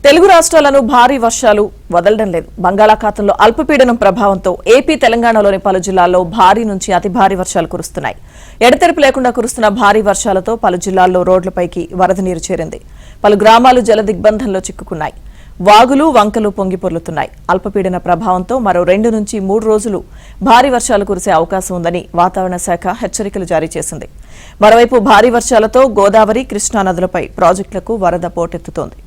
తెలుగు రాష్ట్రాలను భారీ వర్షాలు వదలడం లేదు. బంగాళాఖాతంలో అల్పపీడనం ప్రభావంతో ఏపీ తెలంగాణలోని పలు జిల్లాల్లో భారీ నుంచి అతి భారీ వర్షాలు కురుస్తున్నాయి. ఎడతెరిపి లేకుండా కురుస్తున్న భారీ వర్షాలతో పలు జిల్లాల్లో రోడ్లపైకి వరద నీరు చేరింది. పలు గ్రామాలు జల దిగ్బంధంలో చిక్కుకున్నాయి. వాగులు వంకలు పొంగి పొర్లుతున్నాయి. అల్పపీడన ప్రభావంతో మరో 2 నుంచి 3 రోజులు భారీ వర్షాలు కురిసే అవకాశం ఉందని వాతావరణ శాఖ హెచ్చరికలు జారీ చేసింది. మరోవైపు భారీ వర్షాలతో గోదావరి, కృష్ణా నదులపై ప్రాజెక్టులకు వరద పోటెత్తుతోంది.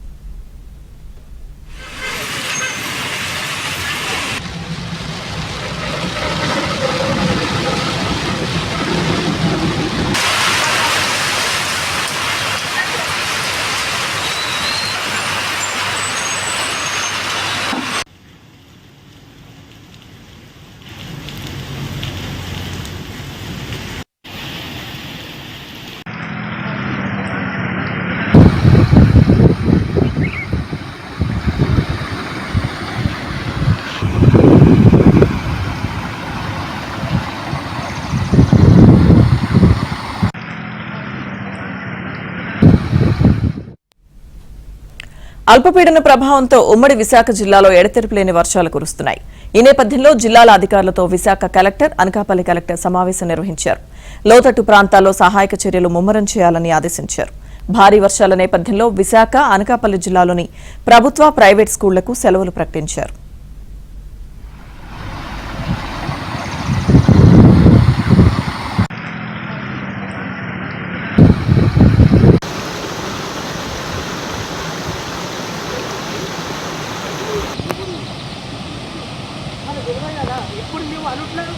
అల్పపీడన ప్రభావంతో ఉమ్మడి విశాఖ జిల్లాలో ఎడతెరిపి లేని వర్షాలు కురుస్తున్నాయి. ఈ నేపథ్యంలో జిల్లాల అధికారులతో విశాఖ కలెక్టర్, అనకాపల్లి కలెక్టర్ సమావేశం నిర్వహించారు. లోతట్టు ప్రాంతాల్లో సహాయక చర్యలు ముమ్మరం చేయాలని ఆదేశించారు. భారీ వర్షాల నేపథ్యంలో విశాఖ, అనకాపల్లి జిల్లాలోని ప్రభుత్వ, ప్రైవేట్ స్కూళ్లకు సెలవులు ప్రకటించారు. ఎప్పుడు మేము అనుట్లేదు.